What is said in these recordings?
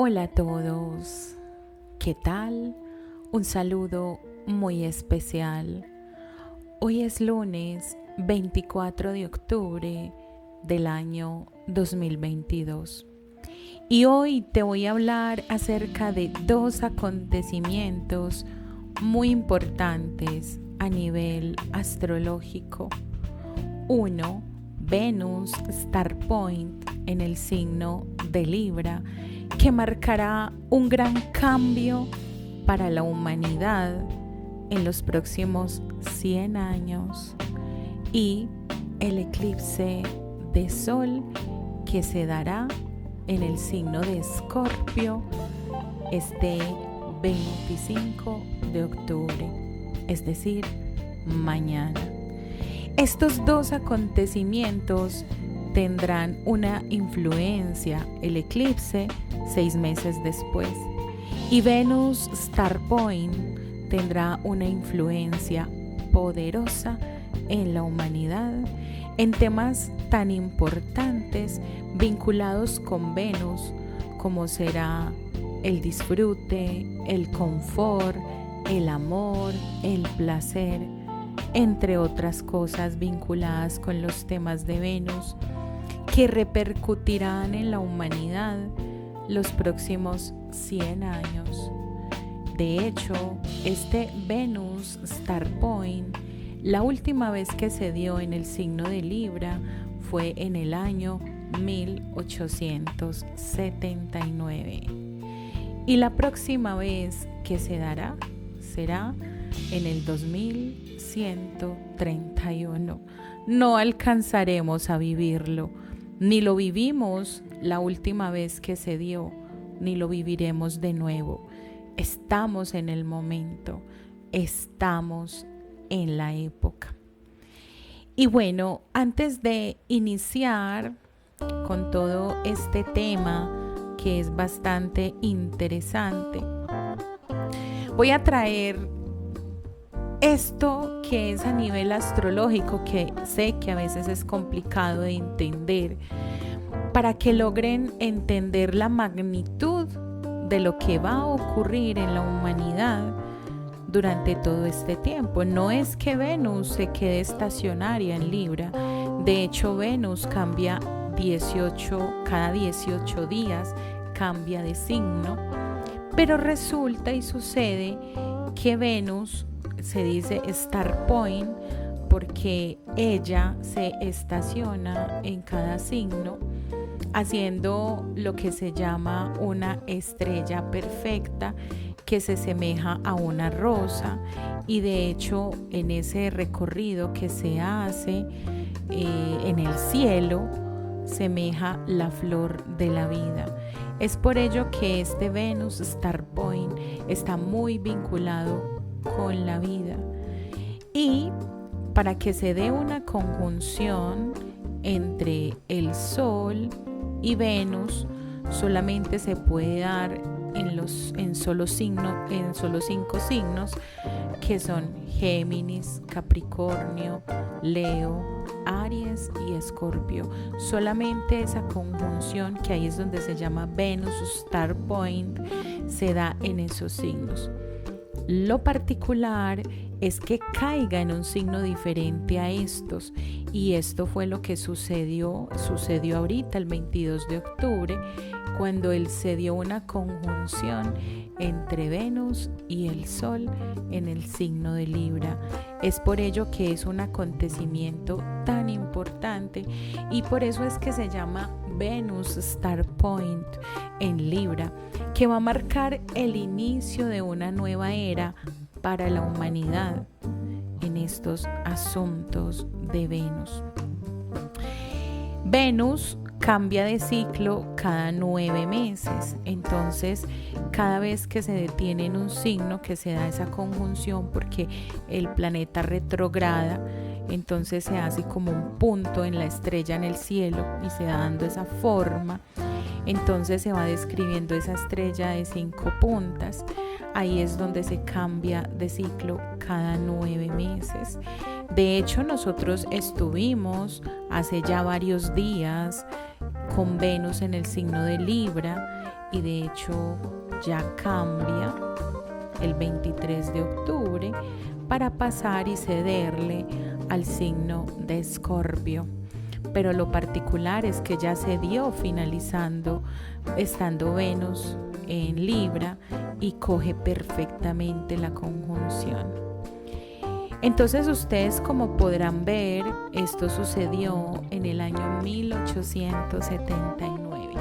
Hola a todos, ¿qué tal? Un saludo muy especial. Hoy es lunes 24 de octubre del año 2022 y hoy te voy a hablar acerca de dos acontecimientos muy importantes a nivel astrológico. Uno, Venus Star Point en el signo de Libra, que marcará un gran cambio para la humanidad en los próximos 100 años, y el eclipse de Sol que se dará en el signo de Escorpio este 25 de octubre, es decir, mañana. Estos dos acontecimientos tendrán una influencia, el eclipse 6 meses después, y Venus Star Point tendrá una influencia poderosa en la humanidad en temas tan importantes vinculados con Venus, como será el disfrute, el confort, el amor, el placer, entre otras cosas vinculadas con los temas de Venus, que repercutirán en la humanidad los próximos 100 años. De hecho, este Venus Star Point, la última vez que se dio en el signo de Libra fue en el año 1879. Y la próxima vez que se dará será en el 2131. No alcanzaremos a vivirlo. Ni lo vivimos la última vez que se dio, ni lo viviremos de nuevo. Estamos en el momento, estamos en la época. Y bueno, antes de iniciar con todo este tema que es bastante interesante, voy a traer esto que es a nivel astrológico, que sé que a veces es complicado de entender, para que logren entender la magnitud de lo que va a ocurrir en la humanidad durante todo este tiempo. No es que Venus se quede estacionaria en Libra, de hecho Venus cambia cada 18 días, cambia de signo, pero resulta y sucede que Venus se dice Star Point porque ella se estaciona en cada signo, haciendo lo que se llama una estrella perfecta que se semeja a una rosa, y de hecho en ese recorrido que se hace en el cielo semeja la flor de la vida. Es por ello que este Venus Star Point está muy vinculado con la vida, y para que se dé una conjunción entre el Sol y Venus solamente se puede dar en solo 5 signos, que son Géminis, Capricornio, Leo, Aries y Escorpio. Solamente esa conjunción, que ahí es donde se llama Venus Star Point, se da en esos signos. Lo particular es que caiga en un signo diferente a estos, y esto fue lo que sucedió ahorita el 22 de octubre, cuando se dio una conjunción entre Venus y el Sol en el signo de Libra. Es por ello que es un acontecimiento tan importante, y por eso es que se llama Venus Star Point en Libra, que va a marcar el inicio de una nueva era para la humanidad en estos asuntos de Venus. Venus cambia de ciclo cada 9 meses, entonces cada vez que se detiene en un signo, que se da esa conjunción porque el planeta retrograda, entonces se hace como un punto en la estrella en el cielo y se da dando esa forma. Entonces se va describiendo esa estrella de 5 puntas. Ahí es donde se cambia de ciclo cada 9 meses. De hecho, nosotros estuvimos hace ya varios días con Venus en el signo de Libra, y de hecho ya cambia el 23 de octubre para pasar y cederle al signo de Escorpio. Pero lo particular es que ya se dio finalizando, estando Venus en Libra y coge perfectamente la conjunción. Entonces ustedes, como podrán ver, esto sucedió en el año 1879.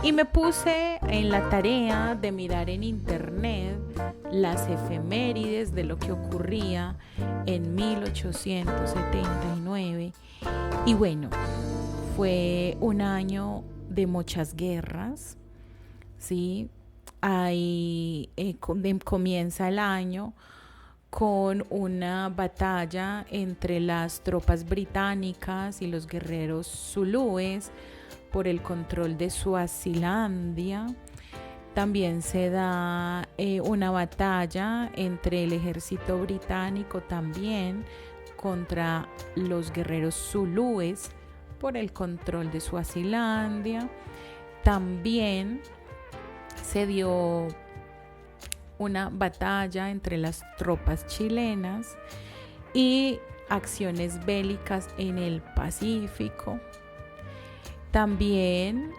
Y me puse en la tarea de mirar en internet las efemérides de lo que ocurría en 1879. Y bueno, fue un año de muchas guerras, ¿sí? Ahí comienza el año con una batalla entre las tropas británicas y los guerreros zulúes por el control de Suazilandia. También se da una batalla entre el ejército británico también contra los guerreros zulúes por el control de Suazilandia. También se dio una batalla entre las tropas chilenas y acciones bélicas en el Pacífico. También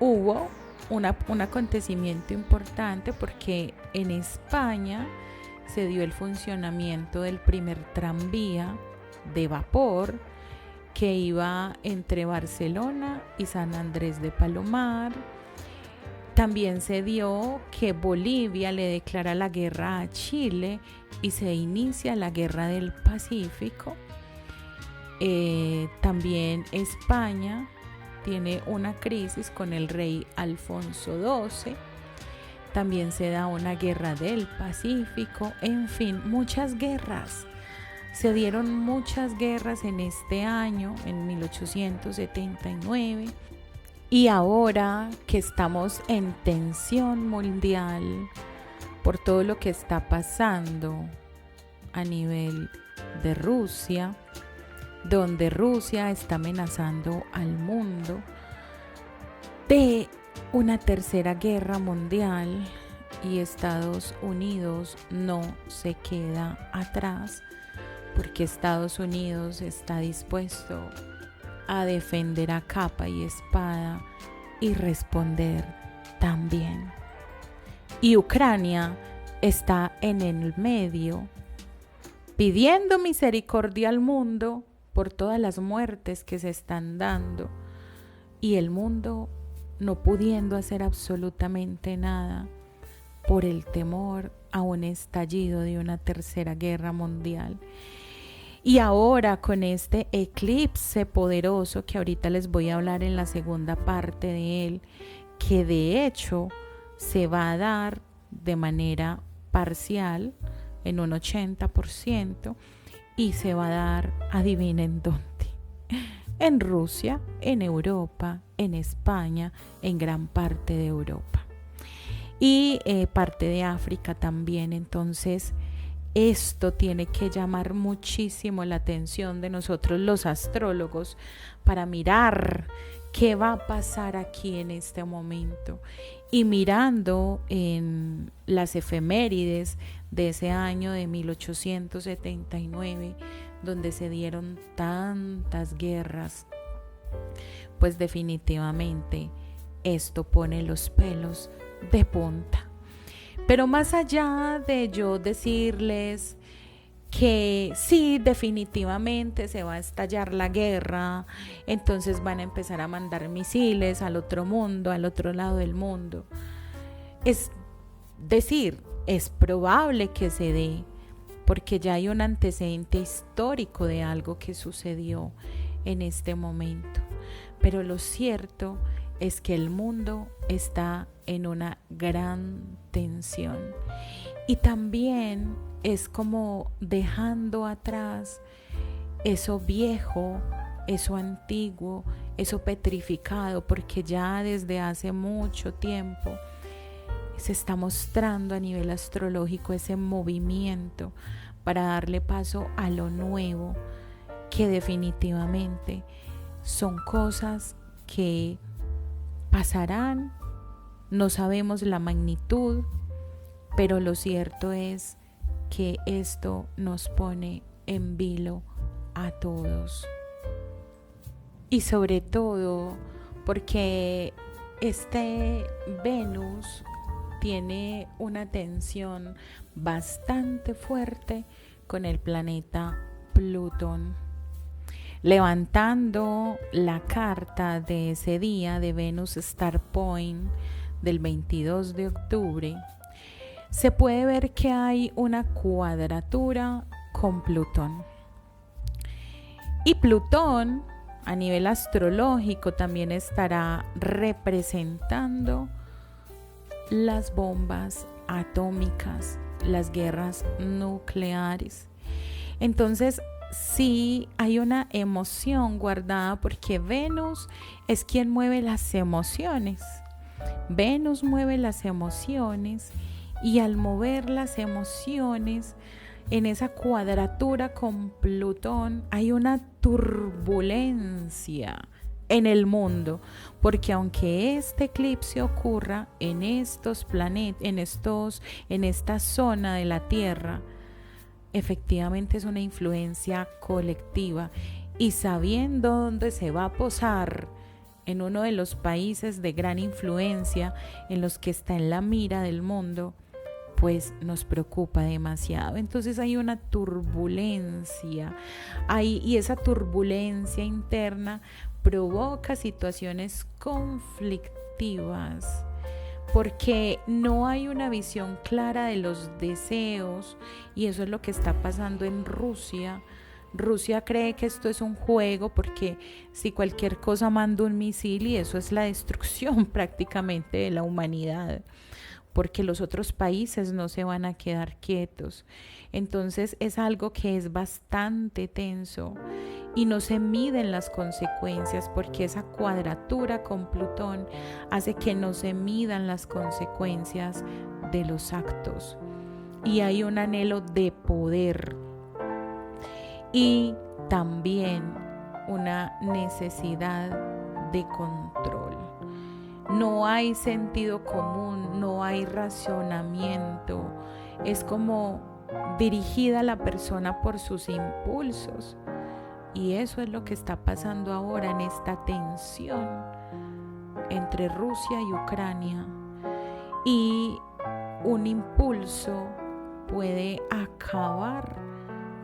hubo un acontecimiento importante porque en España se dio el funcionamiento del primer tranvía de vapor que iba entre Barcelona y San Andrés de Palomar. También se dio que Bolivia le declara la guerra a Chile y se inicia la guerra del Pacífico. También España tiene una crisis con el rey Alfonso XII. También se da una guerra del Pacífico. En fin, muchas guerras. Se dieron muchas guerras en este año, en 1879. Y ahora que estamos en tensión mundial por todo lo que está pasando a nivel de Rusia, donde Rusia está amenazando al mundo de una tercera guerra mundial y Estados Unidos no se queda atrás, porque Estados Unidos está dispuesto a defender a capa y espada y responder también. Y Ucrania está en el medio pidiendo misericordia al mundo por todas las muertes que se están dando y el mundo no pudiendo hacer absolutamente nada por el temor a un estallido de una tercera guerra mundial. Y ahora con este eclipse poderoso que ahorita les voy a hablar en la segunda parte de él, que de hecho se va a dar de manera parcial en un 80% y se va a dar, adivinen dónde, en Rusia, en Europa, en España, en gran parte de Europa y parte de África también. Entonces esto tiene que llamar muchísimo la atención de nosotros los astrólogos para mirar qué va a pasar aquí en este momento. Y mirando en las efemérides de ese año de 1879, donde se dieron tantas guerras, pues definitivamente esto pone los pelos de punta. Pero más allá de yo decirles que sí, definitivamente se va a estallar la guerra, entonces van a empezar a mandar misiles al otro mundo, al otro lado del mundo. Es decir, es probable que se dé, porque ya hay un antecedente histórico de algo que sucedió en este momento. Pero lo cierto es que el mundo está en una gran tensión y también es como dejando atrás eso viejo, eso antiguo, eso petrificado, porque ya desde hace mucho tiempo se está mostrando a nivel astrológico ese movimiento para darle paso a lo nuevo, que definitivamente son cosas que pasarán no sabemos la magnitud, pero lo cierto es que esto nos pone en vilo a todos. Y sobre todo porque este Venus tiene una tensión bastante fuerte con el planeta Plutón, levantando la carta de ese día de Venus Star Point del 22 de octubre. Se puede ver que hay una cuadratura con Plutón. Y Plutón, a nivel astrológico, también estará representando las bombas atómicas, las guerras nucleares. Entonces, sí hay una emoción guardada porque Venus es quien mueve las emociones. Venus mueve las emociones y al mover las emociones en esa cuadratura con Plutón hay una turbulencia en el mundo, porque aunque este eclipse ocurra en estos planetas, en esta zona de la Tierra, efectivamente es una influencia colectiva, y sabiendo dónde se va a posar en uno de los países de gran influencia en los que está en la mira del mundo, pues nos preocupa demasiado. Entonces hay una turbulencia y esa turbulencia interna provoca situaciones conflictivas porque no hay una visión clara de los deseos, y eso es lo que está pasando en Rusia. Rusia cree que esto es un juego porque si cualquier cosa manda un misil, y eso es la destrucción prácticamente de la humanidad, porque los otros países no se van a quedar quietos. Entonces es algo que es bastante tenso y no se miden las consecuencias, porque esa cuadratura con Plutón hace que no se midan las consecuencias de los actos. Y hay un anhelo de poder y también una necesidad de control. No hay sentido común, no hay racionamiento. Es como dirigida la persona por sus impulsos. Y eso es lo que está pasando ahora en esta tensión entre Rusia y Ucrania. Y un impulso puede acabar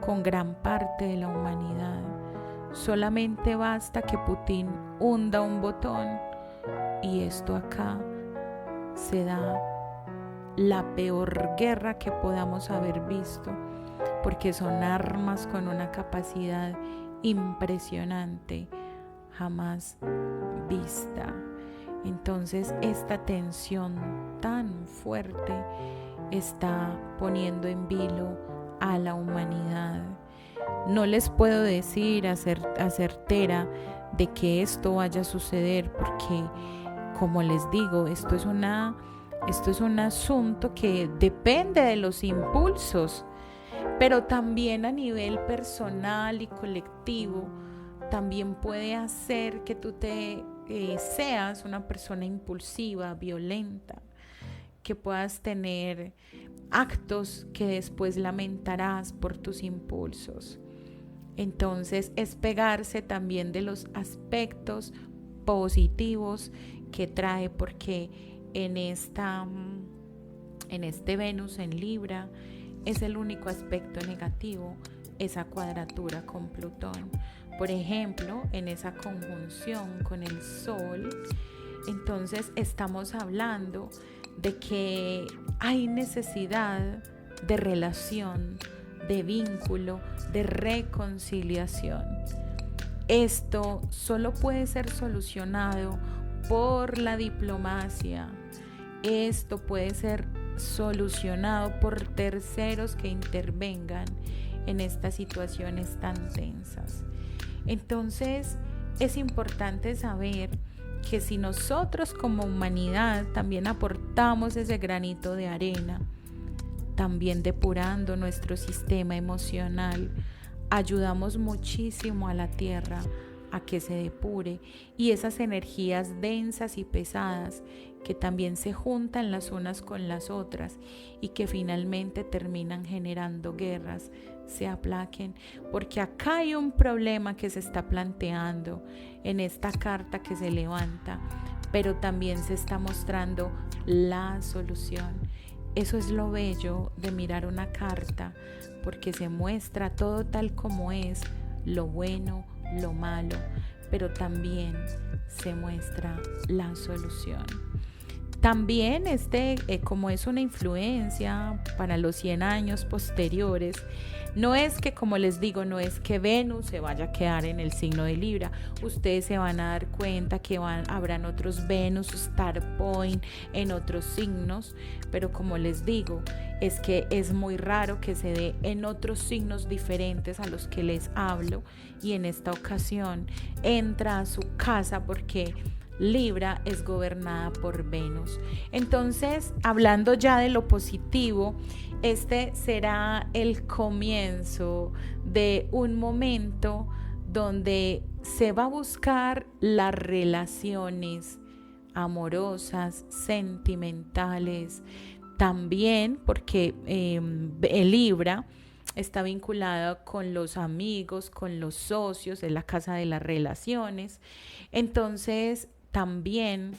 con gran parte de la humanidad. Solamente basta que Putin hunda un botón y esto acá se da la peor guerra que podamos haber visto, porque son armas con una capacidad impresionante, jamás vista. Entonces esta tensión tan fuerte está poniendo en vilo a la humanidad. No les puedo decir a certera de que esto vaya a suceder, porque como les digo, esto es un asunto que depende de los impulsos, pero también a nivel personal y colectivo también puede hacer que tú seas una persona impulsiva, violenta, que puedas tener actos que después lamentarás por tus impulsos. Entonces es pegarse también de los aspectos positivos que trae, porque en este Venus en Libra es el único aspecto negativo, esa cuadratura con Plutón. Por ejemplo, en esa conjunción con el Sol, entonces estamos hablando de que hay necesidad de relación, de vínculo, de reconciliación. Esto solo puede ser solucionado por la diplomacia. Esto puede ser solucionado por terceros que intervengan en estas situaciones tan tensas. Entonces, es importante saber que si nosotros como humanidad también aportamos ese granito de arena, también depurando nuestro sistema emocional, ayudamos muchísimo a la Tierra a que se depure, y esas energías densas y pesadas que también se juntan las unas con las otras y que finalmente terminan generando guerras, se aplaquen, porque acá hay un problema que se está planteando en esta carta que se levanta, pero también se está mostrando la solución. Eso es lo bello de mirar una carta, porque se muestra todo tal como es, lo bueno, lo malo, pero también se muestra la solución. También como es una influencia para los 100 años posteriores, no es que, como les digo, no es que Venus se vaya a quedar en el signo de Libra. Ustedes se van a dar cuenta que habrán otros Venus, Star Point en otros signos, pero como les digo, es que es muy raro que se dé en otros signos diferentes a los que les hablo, y en esta ocasión entra a su casa porque Libra es gobernada por Venus. Entonces, hablando ya de lo positivo, este será el comienzo de un momento donde se va a buscar las relaciones amorosas, sentimentales, también porque el Libra está vinculada con los amigos, con los socios, es la casa de las relaciones. Entonces, también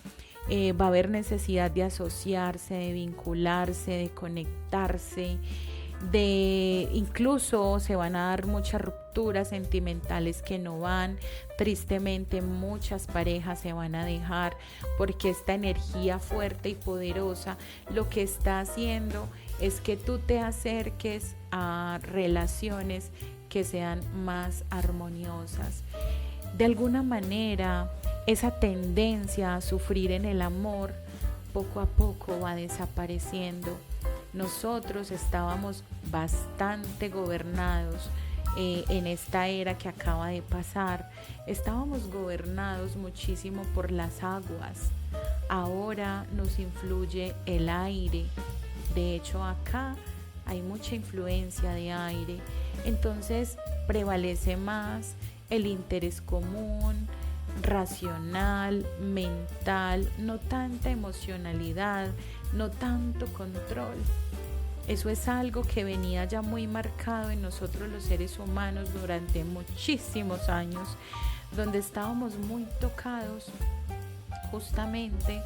va a haber necesidad de asociarse, de vincularse, de conectarse, incluso se van a dar muchas rupturas sentimentales que no van. Tristemente, muchas parejas se van a dejar porque esta energía fuerte y poderosa lo que está haciendo es que tú te acerques a relaciones que sean más armoniosas. De alguna manera, esa tendencia a sufrir en el amor poco a poco va desapareciendo. Nosotros estábamos bastante gobernados en esta era que acaba de pasar. Estábamos gobernados muchísimo por las aguas. Ahora nos influye el aire. De hecho, acá hay mucha influencia de aire. Entonces prevalece más el interés común, racional, mental, no tanta emocionalidad, no tanto control. Eso es algo que venía ya muy marcado en nosotros los seres humanos durante muchísimos años, donde estábamos muy tocados justamente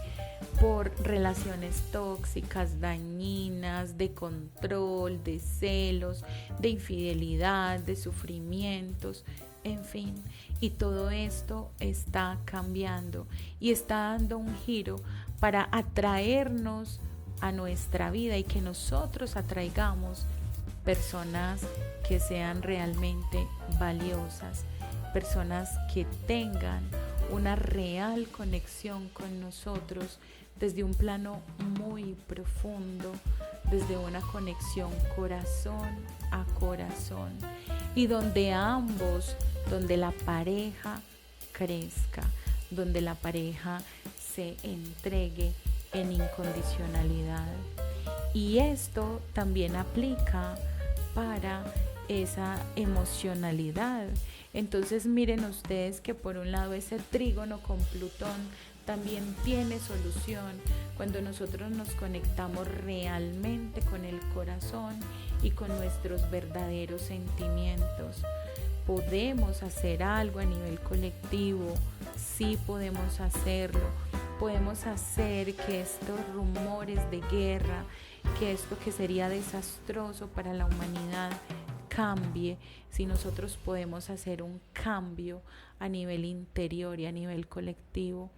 por relaciones tóxicas, dañinas, de control, de celos, de infidelidad, de sufrimientos, en fin. Y todo esto está cambiando y está dando un giro para atraernos a nuestra vida y que nosotros atraigamos personas que sean realmente valiosas, personas que tengan una real conexión con nosotros desde un plano muy profundo, desde una conexión corazón a corazón, y donde la pareja crezca, donde la pareja se entregue en incondicionalidad. Y esto también aplica para esa emocionalidad. Entonces miren ustedes que por un lado ese trígono con Plutón también tiene solución cuando nosotros nos conectamos realmente con el corazón y con nuestros verdaderos sentimientos. Podemos hacer algo a nivel colectivo, sí podemos hacerlo. Podemos hacer que estos rumores de guerra, que esto que sería desastroso para la humanidad, cambie, si nosotros podemos hacer un cambio a nivel interior y a nivel colectivo.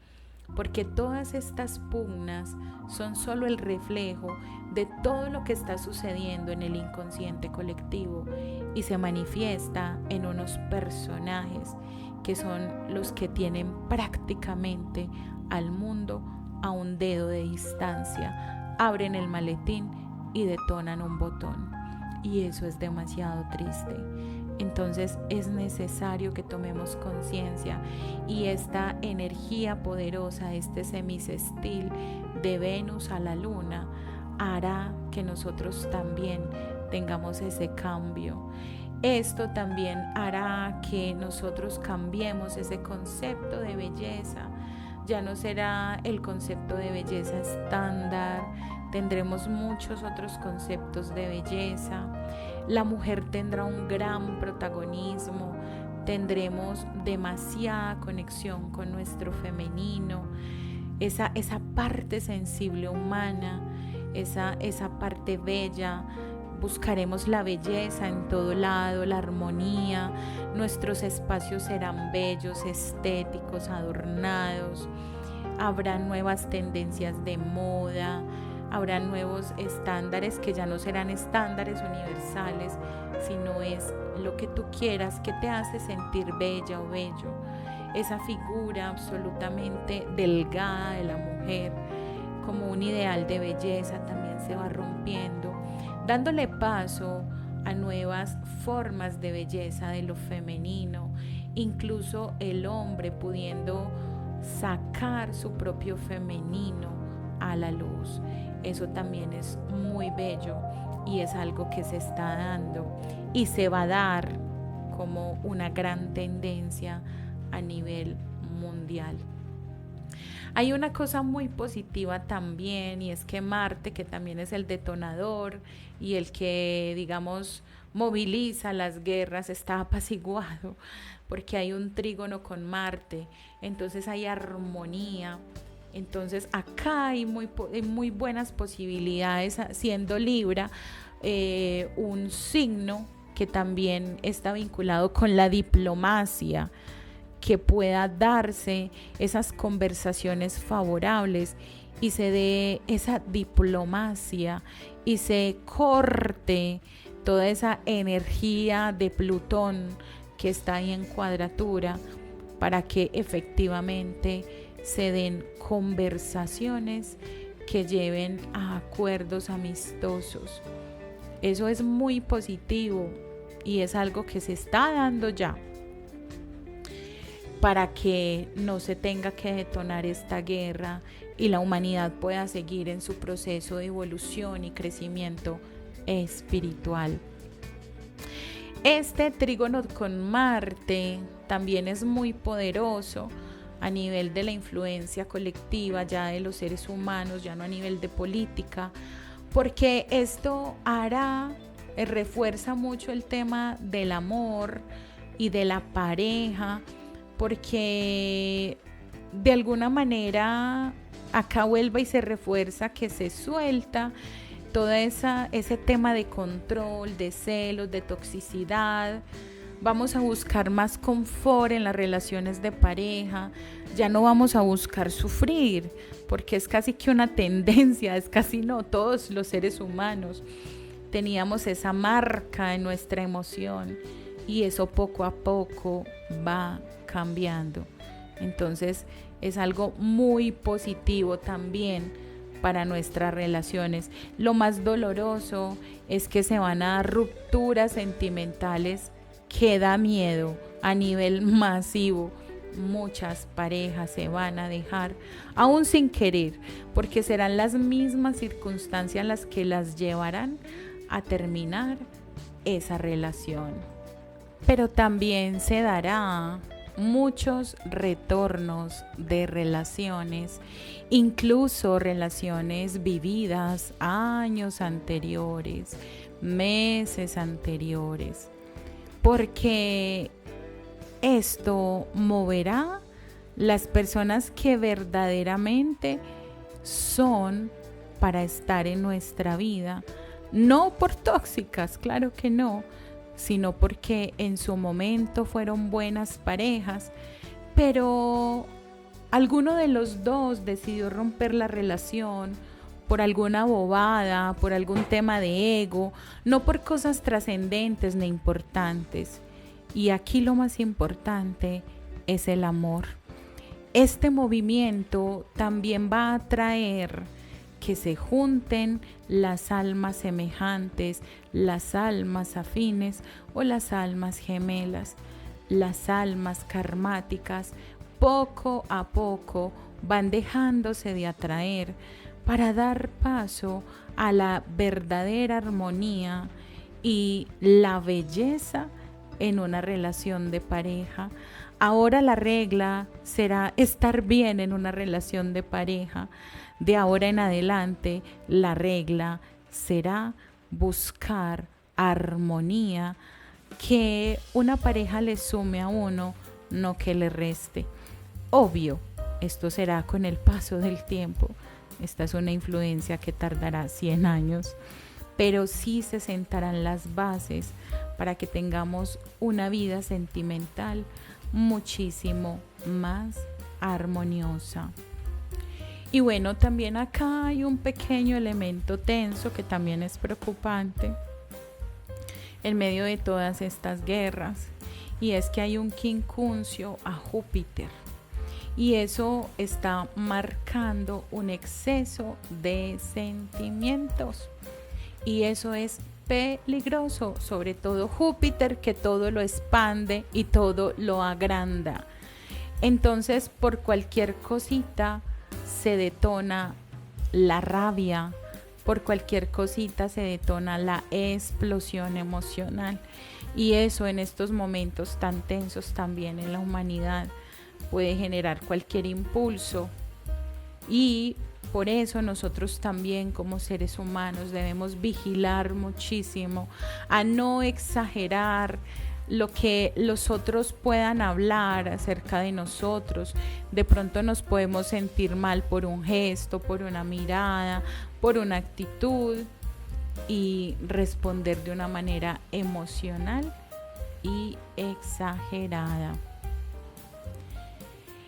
Porque todas estas pugnas son solo el reflejo de todo lo que está sucediendo en el inconsciente colectivo y se manifiesta en unos personajes que son los que tienen prácticamente al mundo a un dedo de distancia, abren el maletín y detonan un botón, y eso es demasiado triste. Entonces es necesario que tomemos conciencia, y esta energía poderosa, este semisestil de Venus a la Luna, hará que nosotros también tengamos ese cambio. Esto también hará que nosotros cambiemos ese concepto de belleza. Ya no será el concepto de belleza estándar, tendremos muchos otros conceptos de belleza. La mujer tendrá un gran protagonismo, tendremos demasiada conexión con nuestro femenino, esa parte sensible humana, esa parte bella. Buscaremos la belleza en todo lado, la armonía. Nuestros espacios serán bellos, estéticos, adornados. Habrá nuevas tendencias de moda. Habrá nuevos estándares que ya no serán estándares universales, sino es lo que tú quieras, que te hace sentir bella o bello. Esa figura absolutamente delgada de la mujer como un ideal de belleza también se va rompiendo, dándole paso a nuevas formas de belleza de lo femenino, incluso el hombre pudiendo sacar su propio femenino a la luz. Eso también es muy bello y es algo que se está dando y se va a dar como una gran tendencia a nivel mundial. Hay una cosa muy positiva también, y es que Marte, que también es el detonador y el que, digamos, moviliza las guerras, está apaciguado porque hay un trígono con Marte, entonces hay armonía. Entonces acá hay muy buenas posibilidades, siendo Libra un signo que también está vinculado con la diplomacia, que pueda darse esas conversaciones favorables y se dé esa diplomacia y se corte toda esa energía de Plutón que está ahí en cuadratura, para que efectivamente se den conversaciones que lleven a acuerdos amistosos. Eso es muy positivo y es algo que se está dando ya, para que no se tenga que detonar esta guerra y la humanidad pueda seguir en su proceso de evolución y crecimiento espiritual. Este trígono con Marte también es muy poderoso a nivel de la influencia colectiva ya de los seres humanos, ya no a nivel de política, porque esto refuerza mucho el tema del amor y de la pareja, porque de alguna manera acá vuelve y se refuerza que se suelta todo ese tema de control, de celos, de toxicidad. Vamos a buscar más confort en las relaciones de pareja, ya no vamos a buscar sufrir, porque es casi que una tendencia, es casi no, todos los seres humanos teníamos esa marca en nuestra emoción y eso poco a poco va cambiando. Entonces es algo muy positivo también para nuestras relaciones. Lo más doloroso es que se van a dar rupturas sentimentales que da miedo a nivel masivo. Muchas parejas se van a dejar aún sin querer, porque serán las mismas circunstancias las que las llevarán a terminar esa relación. Pero también se dará muchos retornos de relaciones, incluso relaciones vividas años anteriores, meses anteriores, porque esto moverá las personas que verdaderamente son para estar en nuestra vida, no por tóxicas, claro que no, sino porque en su momento fueron buenas parejas, pero alguno de los dos decidió romper la relación por alguna bobada, por algún tema de ego, no por cosas trascendentes ni importantes. Y aquí lo más importante es el amor. Este movimiento también va a traer que se junten las almas semejantes, las almas afines o las almas gemelas. Las almas karmáticas poco a poco van dejándose de atraer para dar paso a la verdadera armonía y la belleza en una relación de pareja. Ahora la regla será estar bien en una relación de pareja. De ahora en adelante la regla será buscar armonía, que una pareja le sume a uno, no que le reste. Obvio, esto será con el paso del tiempo. Esta es una influencia que tardará 100 años, pero sí se sentarán las bases para que tengamos una vida sentimental muchísimo más armoniosa. Y bueno, también acá hay un pequeño elemento tenso que también es preocupante en medio de todas estas guerras, y es que hay un quincuncio a Júpiter, y eso está marcando un exceso de sentimientos, y eso es peligroso, sobre todo Júpiter, que todo lo expande y todo lo agranda. Entonces, por cualquier cosita se detona la rabia, por cualquier cosita se detona la explosión emocional, y eso en estos momentos tan tensos también en la humanidad puede generar cualquier impulso. Y por eso nosotros también como seres humanos debemos vigilar muchísimo a no exagerar lo que los otros puedan hablar acerca de nosotros. De pronto nos podemos sentir mal por un gesto, por una mirada, por una actitud, y responder de una manera emocional y exagerada.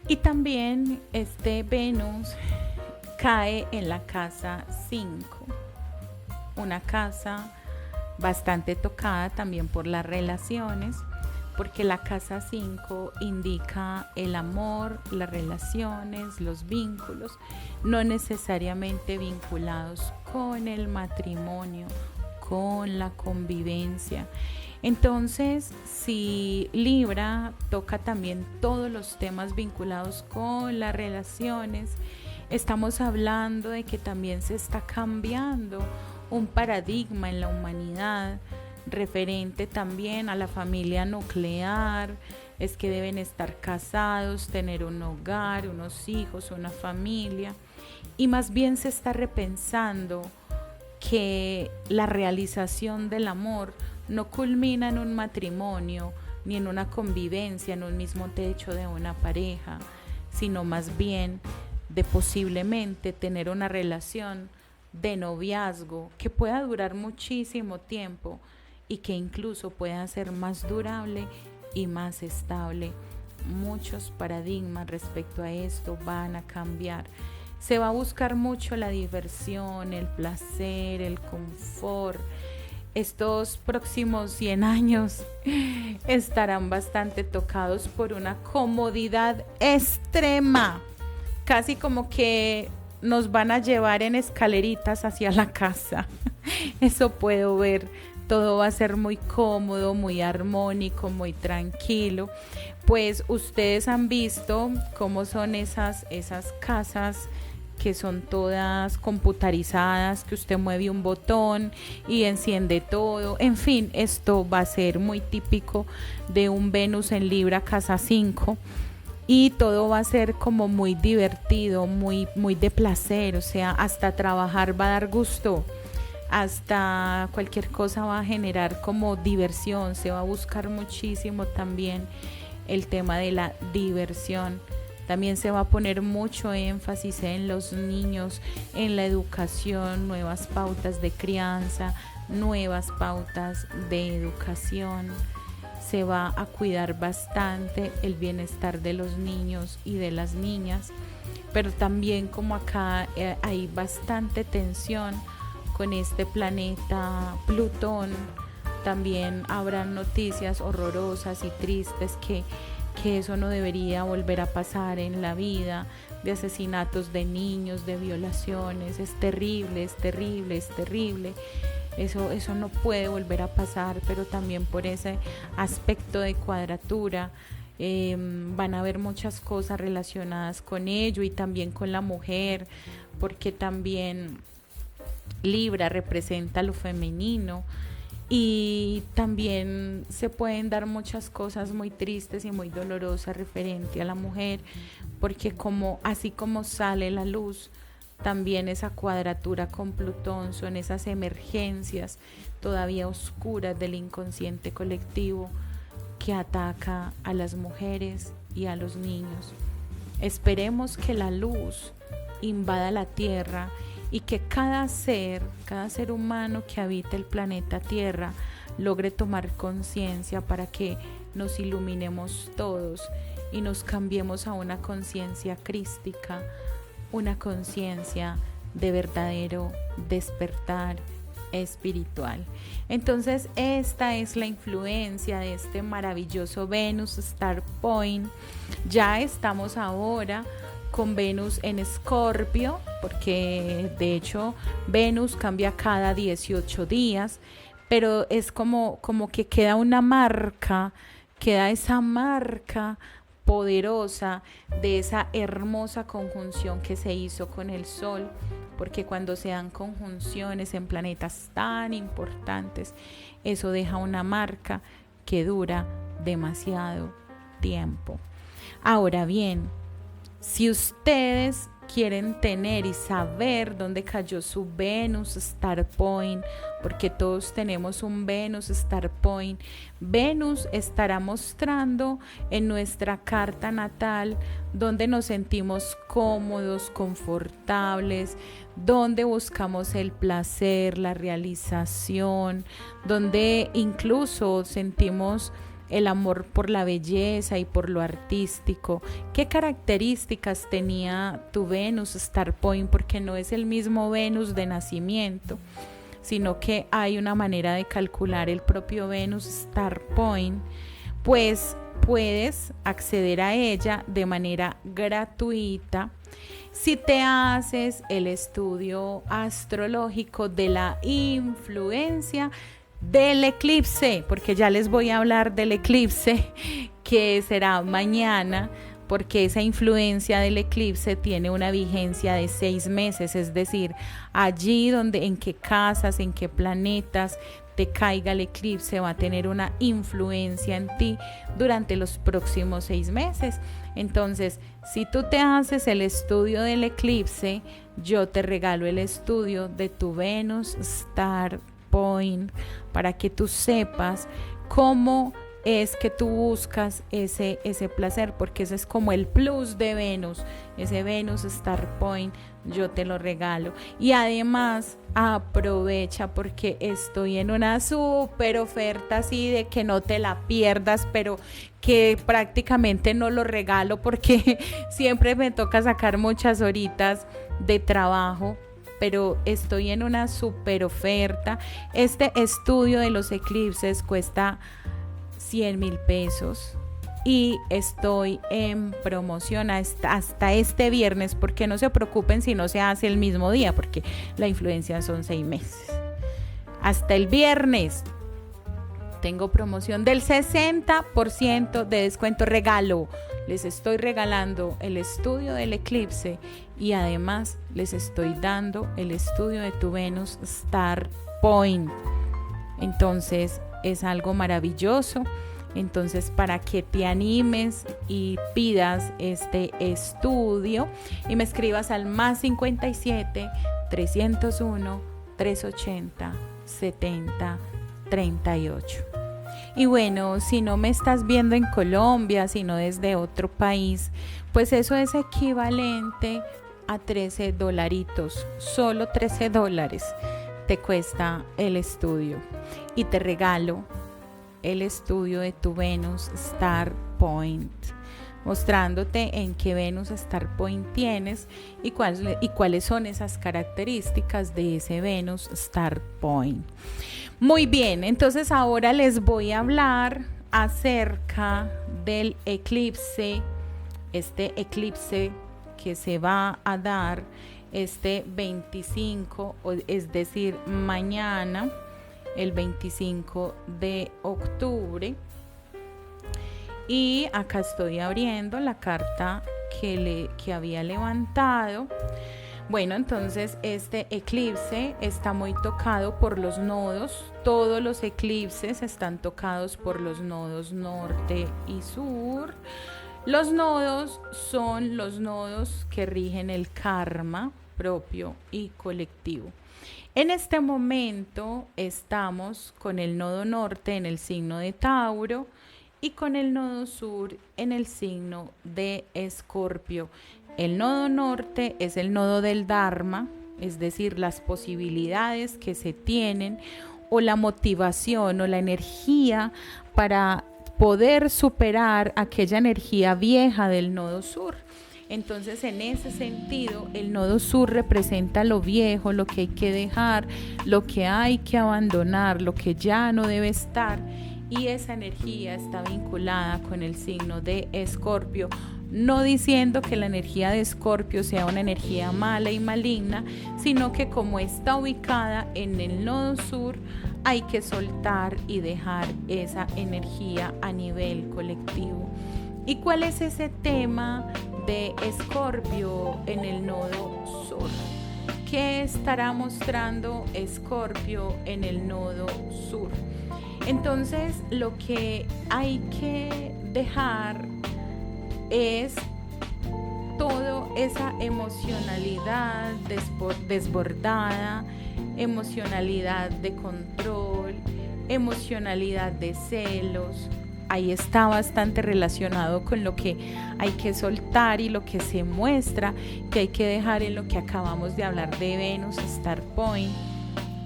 Y también este Venus cae en la casa 5, una casa bastante tocada también por las relaciones, porque la casa 5 indica el amor, las relaciones, los vínculos, no necesariamente vinculados con el matrimonio, con la convivencia. Entonces, si Libra toca también todos los temas vinculados con las relaciones, estamos hablando de que también se está cambiando un paradigma en la humanidad referente también a la familia nuclear. Es que deben estar casados, tener un hogar, unos hijos, una familia, y más bien se está repensando que la realización del amor no culmina en un matrimonio ni en una convivencia en un mismo techo de una pareja, sino más bien de posiblemente tener una relación de noviazgo que pueda durar muchísimo tiempo y que incluso pueda ser más durable y más estable. Muchos paradigmas respecto a esto van a cambiar. Se va a buscar mucho la diversión, el placer, el confort. Estos próximos 100 años estarán bastante tocados por una comodidad extrema, casi como que nos van a llevar en escaleritas hacia la casa. Eso puedo ver. Todo va a ser muy cómodo, muy armónico, muy tranquilo. Pues ustedes han visto cómo son esas casas que son todas computarizadas, que usted mueve un botón y enciende todo. En fin, esto va a ser muy típico de un Venus en Libra, casa 5. Y todo va a ser como muy divertido, muy de placer. O sea, hasta trabajar va a dar gusto. Hasta cualquier cosa va a generar como diversión. Se va a buscar muchísimo también el tema de la diversión. También se va a poner mucho énfasis en los niños, en la educación, nuevas pautas de crianza, nuevas pautas de educación. Se va a cuidar bastante el bienestar de los niños y de las niñas, pero también como acá hay bastante tensión con este planeta Plutón, también habrán noticias horrorosas y tristes que eso no debería volver a pasar en la vida, de asesinatos de niños, de violaciones. Es terrible, es terrible, es terrible. Eso no puede volver a pasar, pero también por ese aspecto de cuadratura van a haber muchas cosas relacionadas con ello, y también con la mujer, porque también Libra representa lo femenino, Y también se pueden dar muchas cosas muy tristes y muy dolorosas referente a la mujer, porque así como sale la luz, también esa cuadratura con Plutón son esas emergencias todavía oscuras del inconsciente colectivo que ataca a las mujeres y a los niños. Esperemos que la luz invada la Tierra y que cada ser humano que habita el planeta Tierra logre tomar conciencia para que nos iluminemos todos y nos cambiemos a una conciencia crística, una conciencia de verdadero despertar espiritual. Entonces, esta es la influencia de este maravilloso Venus Star Point. Ya estamos ahora con Venus en Escorpio, porque de hecho Venus cambia cada 18 días, pero es como que queda una marca, queda esa marca poderosa de esa hermosa conjunción que se hizo con el Sol, porque cuando se dan conjunciones en planetas tan importantes, eso deja una marca que dura demasiado tiempo. Ahora bien, si ustedes quieren tener y saber dónde cayó su Venus Star Point, porque todos tenemos un Venus Star Point, Venus estará mostrando en nuestra carta natal donde nos sentimos cómodos, confortables, donde buscamos el placer, la realización, donde incluso sentimos el amor por la belleza y por lo artístico. ¿Qué características tenía tu Venus Star Point? Porque no es el mismo Venus de nacimiento, sino que hay una manera de calcular el propio Venus Star Point. Pues puedes acceder a ella de manera gratuita si te haces el estudio astrológico de la influencia del eclipse, porque ya les voy a hablar del eclipse que será mañana, porque esa influencia del eclipse tiene una vigencia de 6 meses, es decir, allí donde, en qué casas, en qué planetas te caiga el eclipse va a tener una influencia en ti durante los próximos 6 meses. Entonces, si tú te haces el estudio del eclipse, yo te regalo el estudio de tu Venus Star Point para que tú sepas cómo es que tú buscas ese placer, porque ese es como el plus de Venus, ese Venus Star Point, yo te lo regalo. Y además aprovecha porque estoy en una súper oferta así de que no te la pierdas, pero que prácticamente no lo regalo porque siempre me toca sacar muchas horitas de trabajo, pero estoy en una super oferta. Este estudio de los eclipses cuesta 100,000 pesos y estoy en promoción hasta este viernes, porque no se preocupen si no se hace el mismo día, porque la influencia son 6 meses. Hasta el viernes tengo promoción del 60% de descuento, regalo. Les estoy regalando el estudio del eclipse y además les estoy dando el estudio de tu Venus Star Point. Entonces es algo maravilloso. Entonces, para que te animes y pidas este estudio y me escribas al +57 301 380 70 38. Y bueno, si no me estás viendo en Colombia, sino desde otro país, pues eso es equivalente a $13, solo $13 te cuesta el estudio. Y te regalo el estudio de tu Venus Star Point, mostrándote en qué Venus Star Point tienes y cuáles son esas características de ese Venus Star Point. Muy bien, entonces ahora les voy a hablar acerca del eclipse, este eclipse que se va a dar este 25, es decir, mañana, el 25 de octubre. Y acá estoy abriendo la carta que había levantado Bueno, entonces este eclipse está muy tocado por los nodos. Todos los eclipses están tocados por los nodos norte y sur. Los nodos son los nodos que rigen el karma propio y colectivo. En este momento estamos con el nodo norte en el signo de Tauro y con el nodo sur en el signo de Escorpio. El nodo norte es el nodo del Dharma, es decir, las posibilidades que se tienen o la motivación o la energía para poder superar aquella energía vieja del nodo sur. Entonces, en ese sentido, el nodo sur representa lo viejo, lo que hay que dejar, lo que hay que abandonar, lo que ya no debe estar. Y esa energía está vinculada con el signo de Escorpio. No diciendo que la energía de Escorpio sea una energía mala y maligna, sino que como está ubicada en el nodo sur, hay que soltar y dejar esa energía a nivel colectivo. ¿Y cuál es ese tema de Escorpio en el nodo sur? ¿Qué estará mostrando Escorpio en el nodo sur? Entonces, lo que hay que dejar es toda esa emocionalidad desbordada, emocionalidad de control, emocionalidad de celos. Ahí está bastante relacionado con lo que hay que soltar y lo que se muestra que hay que dejar en lo que acabamos de hablar de Venus Star Point.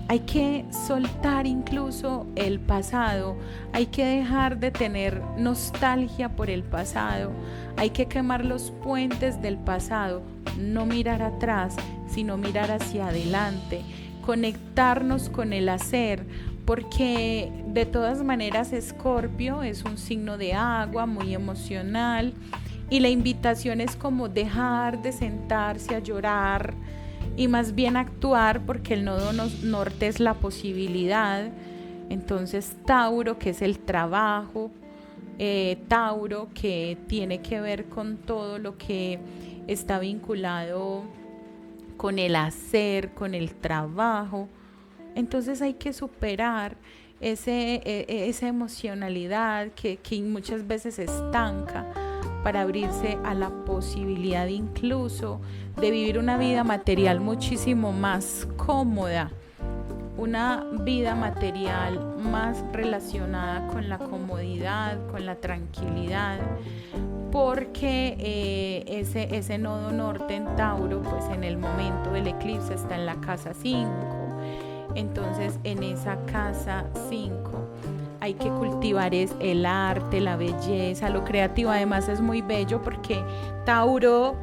Hay que soltar incluso el pasado, hay que dejar de tener nostalgia por el pasado, hay que quemar los puentes del pasado, no mirar atrás, sino mirar hacia adelante, conectarnos con el hacer, porque de todas maneras Escorpio es un signo de agua, muy emocional, y la invitación es como dejar de sentarse a llorar, y más bien actuar, porque el nodo norte es la posibilidad. Entonces Tauro, que es el trabajo, Tauro, que tiene que ver con todo lo que está vinculado con el hacer, con el trabajo. Entonces hay que superar esa emocionalidad que muchas veces estanca, para abrirse a la posibilidad incluso de vivir una vida material muchísimo más cómoda, una vida material más relacionada con la comodidad, con la tranquilidad, porque ese nodo norte en Tauro, pues en el momento del eclipse está en la casa 5. Entonces, en esa casa 5 hay que cultivar el arte, la belleza, lo creativo. Además es muy bello porque Tauro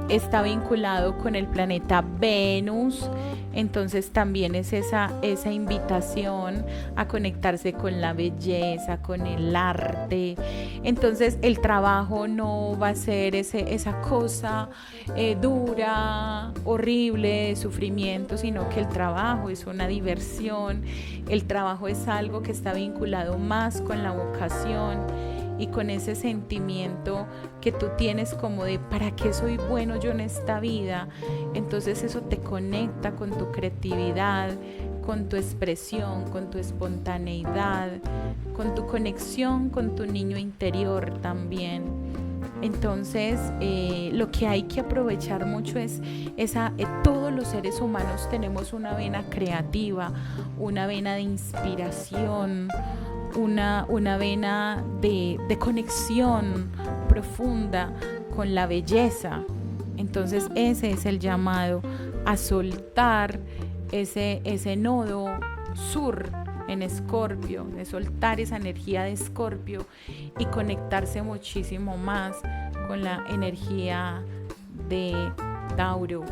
está vinculado con el planeta Venus, entonces también es esa invitación a conectarse con la belleza, con el arte. Entonces el trabajo no va a ser esa cosa dura, horrible, de sufrimiento, sino que el trabajo es una diversión, el trabajo es algo que está vinculado más con la vocación y con ese sentimiento que tú tienes como de ¿para qué soy bueno yo en esta vida? Entonces eso te conecta con tu creatividad, con tu expresión, con tu espontaneidad, con tu conexión con tu niño interior también. Entonces lo que hay que aprovechar mucho es todos los seres humanos tenemos una vena creativa, una vena de inspiración, una vena de conexión profunda con la belleza. Entonces ese es el llamado a soltar ese nodo sur en Escorpio, de soltar esa energía de Escorpio y conectarse muchísimo más con la energía de Tauro.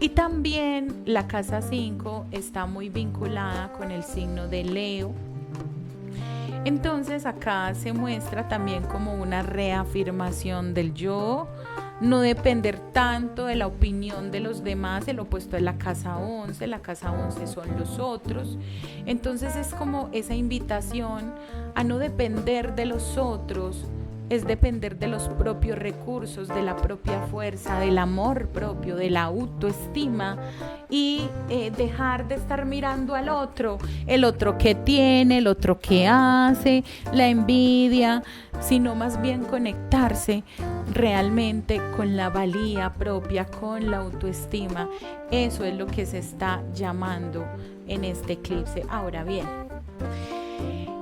Y también la casa 5 está muy vinculada con el signo de Leo. Entonces acá se muestra también como una reafirmación del yo, no depender tanto de la opinión de los demás. El opuesto es la casa 11, la casa 11 son los otros. Entonces es como esa invitación a no depender de los otros, es depender de los propios recursos, de la propia fuerza, del amor propio, de la autoestima y dejar de estar mirando al otro, el otro que tiene, el otro que hace, la envidia, sino más bien conectarse realmente con la valía propia, con la autoestima. Eso es lo que se está llamando en este eclipse. Ahora bien,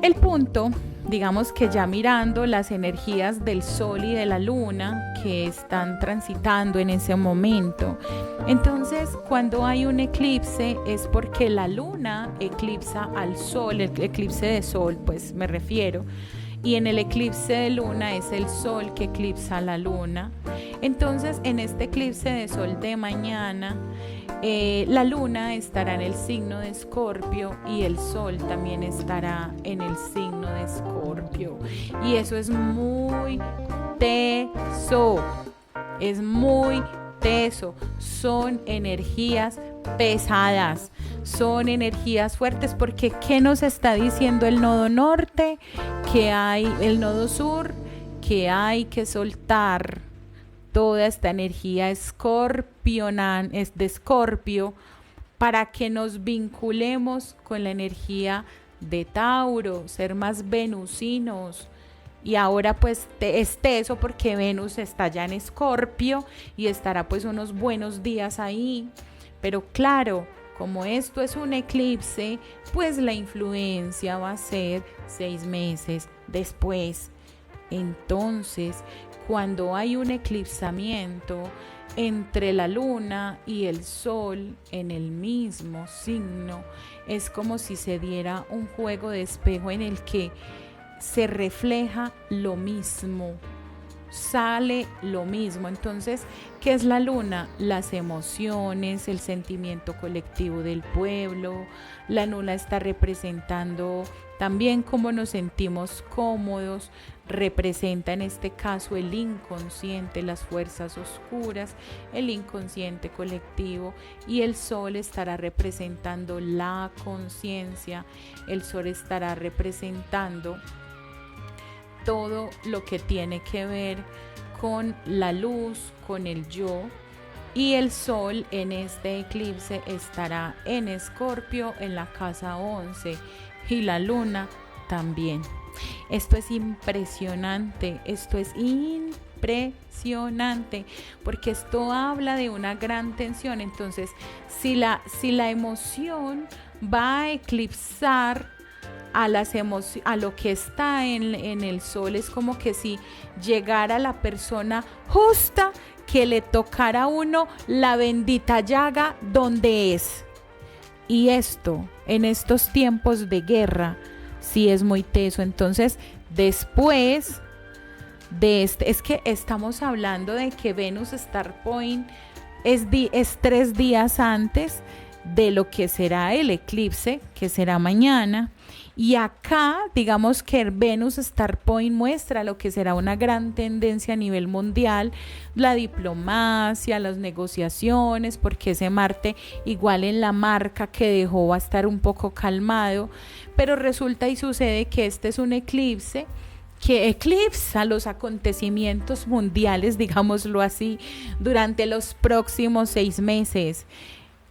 el punto, digamos que ya mirando las energías del Sol y de la Luna que están transitando en ese momento, entonces cuando hay un eclipse es porque la Luna eclipsa al Sol, el eclipse de Sol pues me refiero, y en el eclipse de Luna es el Sol que eclipsa a la Luna. Entonces en este eclipse de Sol de mañana, la Luna estará en el signo de Escorpio y el Sol también estará en el signo de Escorpio. Y eso es muy teso, es muy teso. Son energías pesadas, son energías fuertes, porque ¿qué nos está diciendo el nodo norte? Que hay el nodo sur, que hay que soltar toda esta energía escorpional, es de Escorpio, para que nos vinculemos con la energía de Tauro, ser más venusinos. Y ahora pues es teso porque Venus está ya en Escorpio y estará pues unos buenos días ahí. Pero claro, como esto es un eclipse, pues la influencia va a ser 6 meses después. Entonces, cuando hay un eclipsamiento entre la Luna y el Sol en el mismo signo, es como si se diera un juego de espejo en el que se refleja lo mismo, sale lo mismo. Entonces, ¿qué es la Luna? Las emociones, el sentimiento colectivo del pueblo. La Luna está representando también cómo nos sentimos cómodos, representa en este caso el inconsciente, las fuerzas oscuras, el inconsciente colectivo, y el Sol estará representando la conciencia, el Sol estará representando todo lo que tiene que ver con la luz, con el yo, y el Sol en este eclipse estará en Escorpio en la casa 11 y la Luna también. Esto es impresionante, porque esto habla de una gran tensión. Entonces, si la emoción va a eclipsar a lo que está en el Sol, es como que si llegara la persona justa que le tocara a uno la bendita llaga donde es. Y esto, en estos tiempos de guerra, sí es muy teso. Entonces, después de es que estamos hablando de que Venus Star Point es 3 días antes de lo que será el eclipse, que será mañana. Y acá, digamos que Venus Star Point muestra lo que será una gran tendencia a nivel mundial, la diplomacia, las negociaciones, porque ese Marte igual en la marca que dejó va a estar un poco calmado, pero resulta y sucede que este es un eclipse que eclipsa los acontecimientos mundiales, digámoslo así, durante los próximos 6 meses.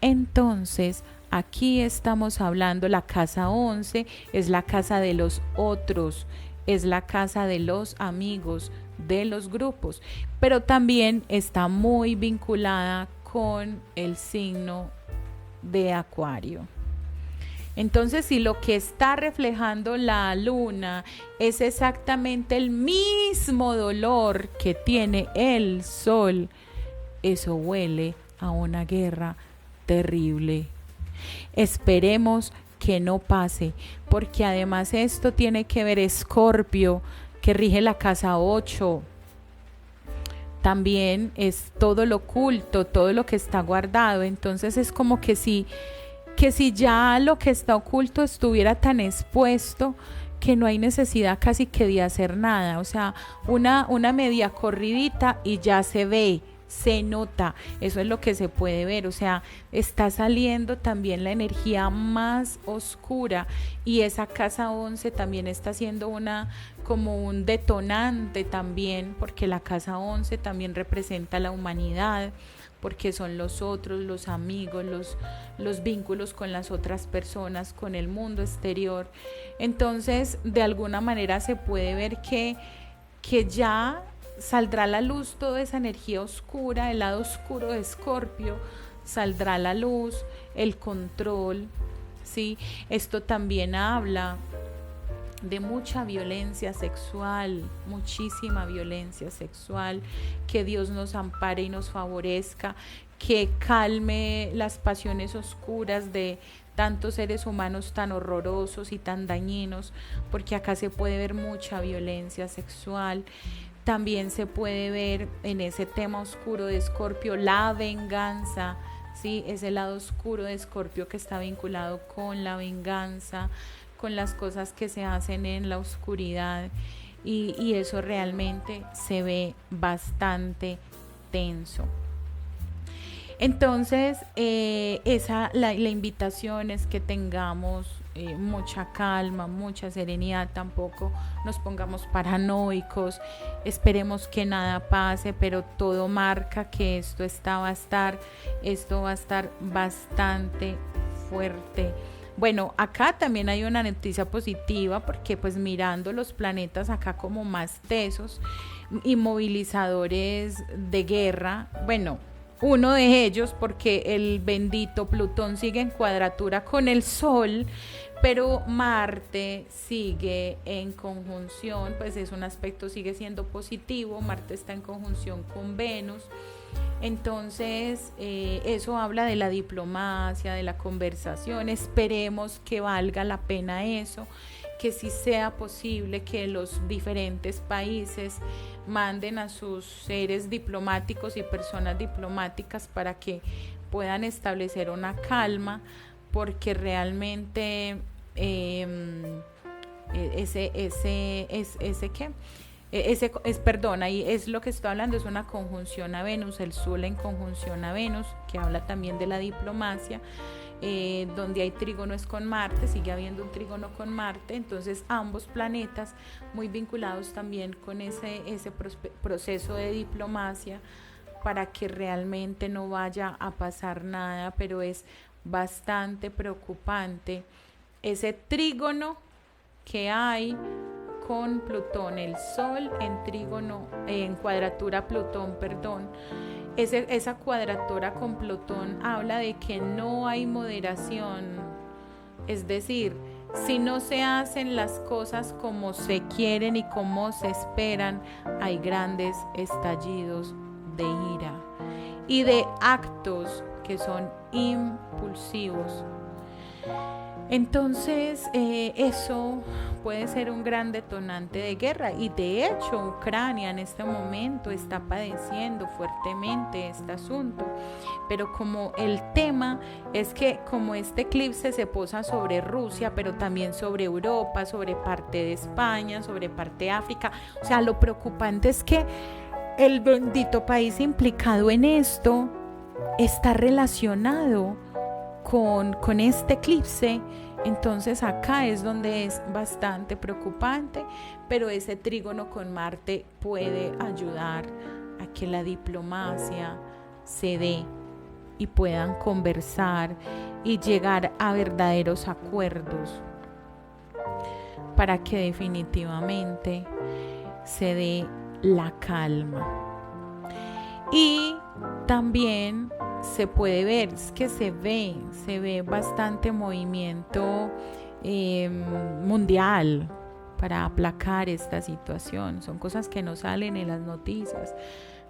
Entonces, aquí estamos hablando, la casa 11 es la casa de los otros, es la casa de los amigos, de los grupos, pero también está muy vinculada con el signo de Acuario. Entonces, si lo que está reflejando la Luna es exactamente el mismo dolor que tiene el Sol, eso huele a una guerra terrible. Esperemos que no pase, porque además esto tiene que ver Escorpio, que rige la casa 8. También es todo lo oculto, todo lo que está guardado. Entonces es como que si ya lo que está oculto estuviera tan expuesto que no hay necesidad casi que de hacer nada. O sea, una media corridita y ya se ve, se nota. Eso es lo que se puede ver. O sea, está saliendo también la energía más oscura, y esa casa 11 también está haciendo una como un detonante también, porque la casa 11 también representa la humanidad, porque son los otros, los amigos, los vínculos con las otras personas, con el mundo exterior. Entonces, de alguna manera se puede ver que ya saldrá a la luz toda esa energía oscura, el lado oscuro de Escorpio, saldrá a la luz, el control, ¿sí? Esto también habla de mucha violencia sexual, muchísima violencia sexual, que Dios nos ampare y nos favorezca, que calme las pasiones oscuras de tantos seres humanos tan horrorosos y tan dañinos, porque acá se puede ver mucha violencia sexual. También se puede ver en ese tema oscuro de Escorpio la venganza, ¿sí? Ese lado oscuro de Escorpio que está vinculado con la venganza, con las cosas que se hacen en la oscuridad, y eso realmente se ve bastante tenso. Entonces, la invitación es que tengamos mucha calma, mucha serenidad, tampoco nos pongamos paranoicos, esperemos que nada pase, pero todo marca que esto va a estar bastante fuerte. Bueno, acá también hay una noticia positiva, porque pues mirando los planetas acá como más tesos y movilizadores de guerra, bueno, uno de ellos porque el bendito Plutón sigue en cuadratura con el Sol, pero Marte sigue en conjunción, pues es un aspecto, sigue siendo positivo, Marte está en conjunción con Venus. Entonces eso habla de la diplomacia, de la conversación. Esperemos que valga la pena eso, que sí sea posible que los diferentes países manden a sus seres diplomáticos y personas diplomáticas para que puedan establecer una calma, porque realmente ahí es lo que estoy hablando, es una conjunción a Venus, el Sol en conjunción a Venus, que habla también de la diplomacia, donde hay trígonos con Marte, sigue habiendo un trígono con Marte, entonces ambos planetas muy vinculados también con ese proceso de diplomacia, para que realmente no vaya a pasar nada, pero es bastante preocupante ese trígono que hay con Plutón, el Sol en trígono, en cuadratura Plutón, perdón. Esa cuadratura con Plutón habla de que no hay moderación, es decir, si no se hacen las cosas como se quieren y como se esperan, hay grandes estallidos de ira y de actos que son impulsivos. Entonces eso puede ser un gran detonante de guerra, y de hecho Ucrania en este momento está padeciendo fuertemente este asunto, pero como el tema es que como este eclipse se posa sobre Rusia, pero también sobre Europa, sobre parte de España, sobre parte de África, o sea, lo preocupante es que el bendito país implicado en esto está relacionado con este eclipse. Entonces acá es donde es bastante preocupante, pero ese trígono con Marte puede ayudar a que la diplomacia se dé y puedan conversar y llegar a verdaderos acuerdos, para que definitivamente se dé la calma. Y también se puede ver, es que se ve bastante movimiento mundial para aplacar esta situación. Son cosas que no salen en las noticias,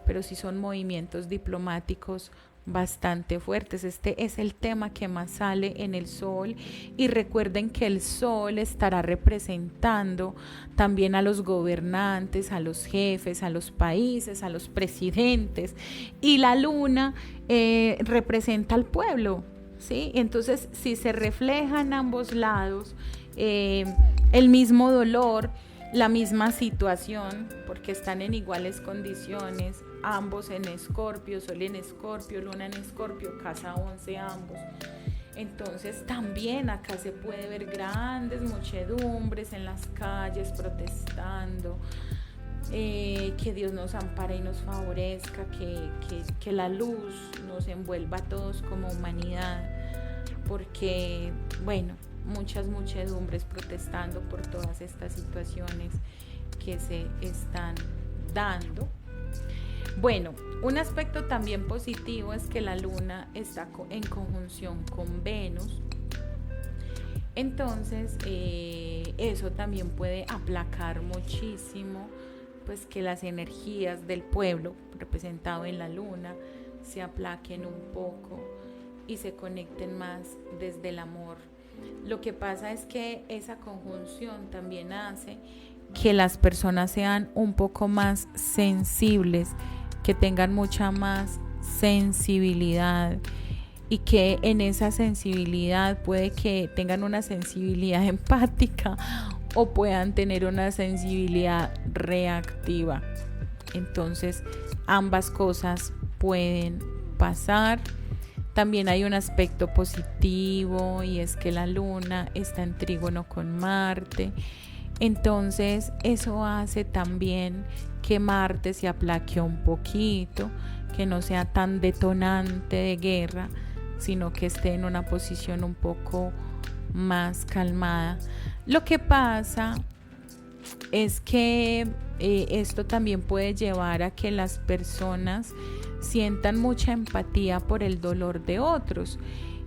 pero sí son movimientos diplomáticos bastante fuertes. Este es el tema que más sale en el Sol, y recuerden que el Sol estará representando también a los gobernantes, a los jefes, a los países, a los presidentes, y la Luna representa al pueblo, ¿sí? Entonces, si se refleja en ambos lados el mismo dolor, la misma situación, porque están en iguales condiciones, ambos en Escorpio, Sol en Escorpio, Luna en Escorpio, casa 11 ambos. Entonces también acá se puede ver grandes muchedumbres en las calles protestando, que Dios nos ampare y nos favorezca, que la luz nos envuelva a todos como humanidad, porque, bueno, muchas muchedumbres protestando por todas estas situaciones que se están dando. Bueno, un aspecto también positivo es que la luna está en conjunción con Venus. Entonces, eso también puede aplacar muchísimo, pues que las energías del pueblo, representado en la luna, se aplaquen un poco y se conecten más desde el amor. Lo que pasa es que esa conjunción también hace que las personas sean un poco más sensibles, que tengan mucha más sensibilidad, y que en esa sensibilidad puede que tengan una sensibilidad empática o puedan tener una sensibilidad reactiva. Entonces, ambas cosas pueden pasar. También hay un aspecto positivo, y es que la luna está en trígono con Marte. Entonces, eso hace también que Marte se aplaque un poquito, que no sea tan detonante de guerra, sino que esté en una posición un poco más calmada. Lo que pasa es que esto también puede llevar a que las personas sientan mucha empatía por el dolor de otros.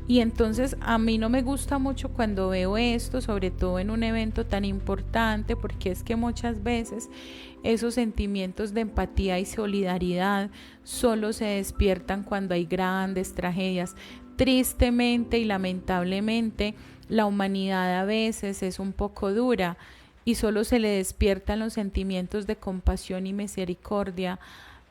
Y entonces a mí no me gusta mucho cuando veo esto, sobre todo en un evento tan importante, porque es que muchas veces esos sentimientos de empatía y solidaridad solo se despiertan cuando hay grandes tragedias. Tristemente y lamentablemente, la humanidad a veces es un poco dura y solo se le despiertan los sentimientos de compasión y misericordia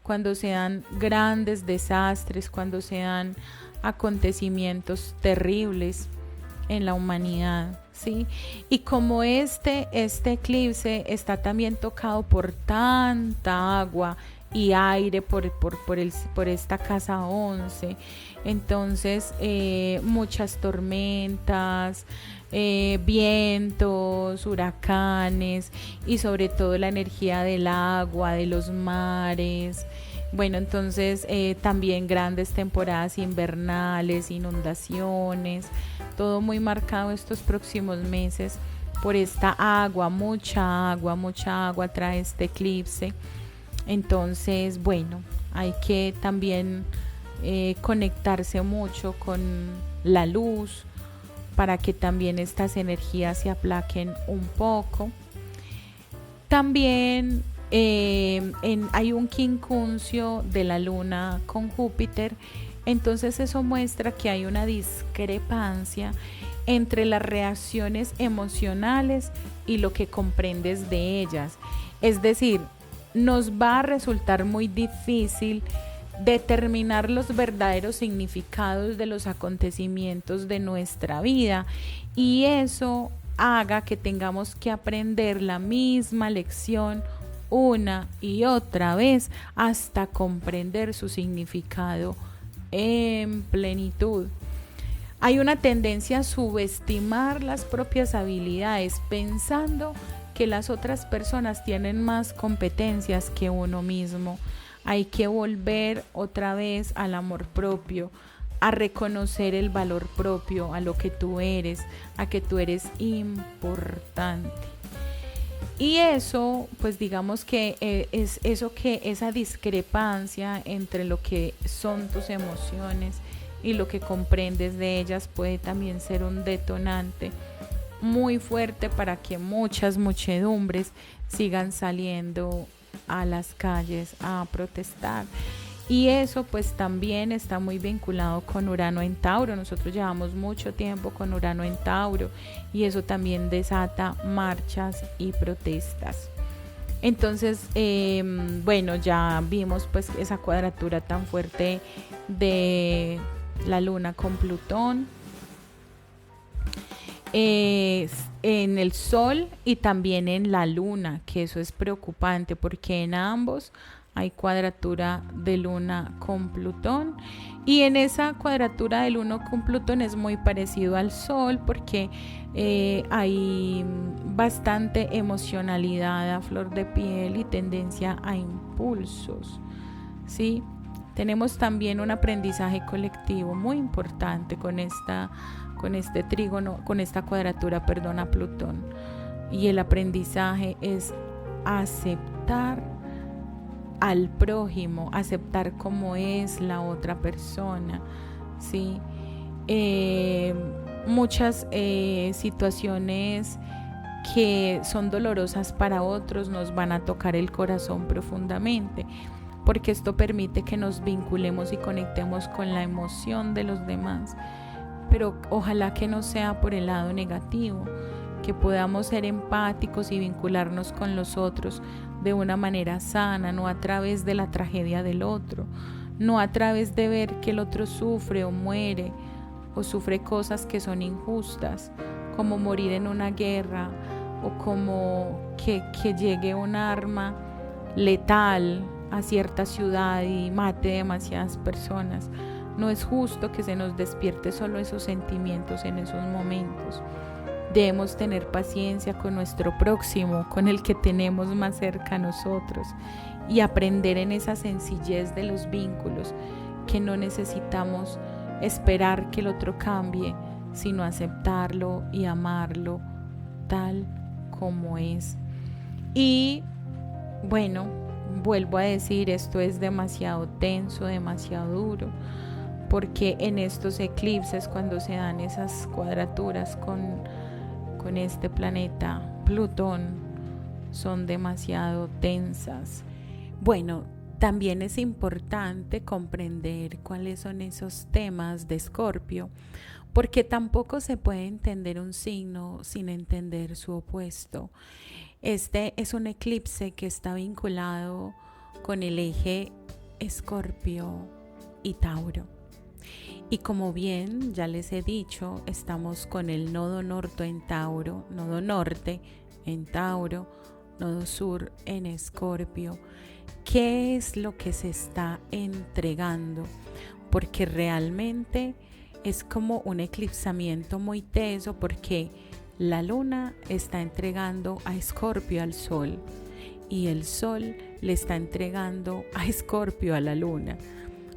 cuando se dan grandes desastres, cuando se dan acontecimientos terribles en la humanidad, ¿sí? Y como este eclipse está también tocado por tanta agua y aire por esta casa 11, entonces muchas tormentas, vientos, huracanes, y sobre todo la energía del agua, de los mares. Bueno, entonces también grandes temporadas invernales, inundaciones, todo muy marcado estos próximos meses por esta agua, mucha agua trae este eclipse. Entonces, bueno, hay que también conectarse mucho con la luz para que también estas energías se aplaquen un poco. También hay un quincuncio de la luna con Júpiter, entonces eso muestra que hay una discrepancia entre las reacciones emocionales y lo que comprendes de ellas. Es decir, nos va a resultar muy difícil determinar los verdaderos significados de los acontecimientos de nuestra vida, y eso haga que tengamos que aprender la misma lección una y otra vez hasta comprender su significado en plenitud. Hay una tendencia a subestimar las propias habilidades, pensando que las otras personas tienen más competencias que uno mismo. Hay que volver otra vez al amor propio, a reconocer el valor propio, a lo que tú eres, a que tú eres importante. Y eso, pues digamos que es eso, que esa discrepancia entre lo que son tus emociones y lo que comprendes de ellas puede también ser un detonante muy fuerte para que muchas muchedumbres sigan saliendo a las calles a protestar. Y eso pues también está muy vinculado con Urano en Tauro. Nosotros llevamos mucho tiempo con Urano en Tauro y eso también desata marchas y protestas. Entonces, bueno, ya vimos pues esa cuadratura tan fuerte de la luna con Plutón, en el sol y también en la luna, que eso es preocupante porque en ambos hay cuadratura de Luna con Plutón, y en esa cuadratura de Luna con Plutón es muy parecido al Sol porque hay bastante emocionalidad a flor de piel y tendencia a impulsos, ¿sí? Tenemos también un aprendizaje colectivo muy importante con este trígono, con esta cuadratura, a Plutón. Y el aprendizaje es aceptar al prójimo, aceptar cómo es la otra persona, ¿sí? Muchas situaciones que son dolorosas para otros nos van a tocar el corazón profundamente, porque esto permite que nos vinculemos y conectemos con la emoción de los demás, pero ojalá que no sea por el lado negativo, que podamos ser empáticos y vincularnos con los otros de una manera sana, no a través de la tragedia del otro, no a través de ver que el otro sufre o muere o sufre cosas que son injustas, como morir en una guerra o como que llegue un arma letal a cierta ciudad y mate demasiadas personas. No es justo que se nos despierte solo esos sentimientos en esos momentos. Debemos tener paciencia con nuestro próximo, con el que tenemos más cerca a nosotros, y aprender en esa sencillez de los vínculos, que no necesitamos esperar que el otro cambie, sino aceptarlo y amarlo tal como es. Y bueno, vuelvo a decir, esto es demasiado tenso, demasiado duro, porque en estos eclipses, cuando se dan esas cuadraturas con este planeta Plutón, son demasiado tensas. Bueno, también es importante comprender cuáles son esos temas de Escorpio, porque tampoco se puede entender un signo sin entender su opuesto. Este es un eclipse que está vinculado con el eje Escorpio y Tauro. Y como bien ya les he dicho, estamos con el nodo norte en Tauro, nodo norte en Tauro, nodo sur en Escorpio. ¿Qué es lo que se está entregando? Porque realmente es como un eclipsamiento muy teso, porque la luna está entregando a Escorpio al sol y el sol le está entregando a Escorpio a la luna.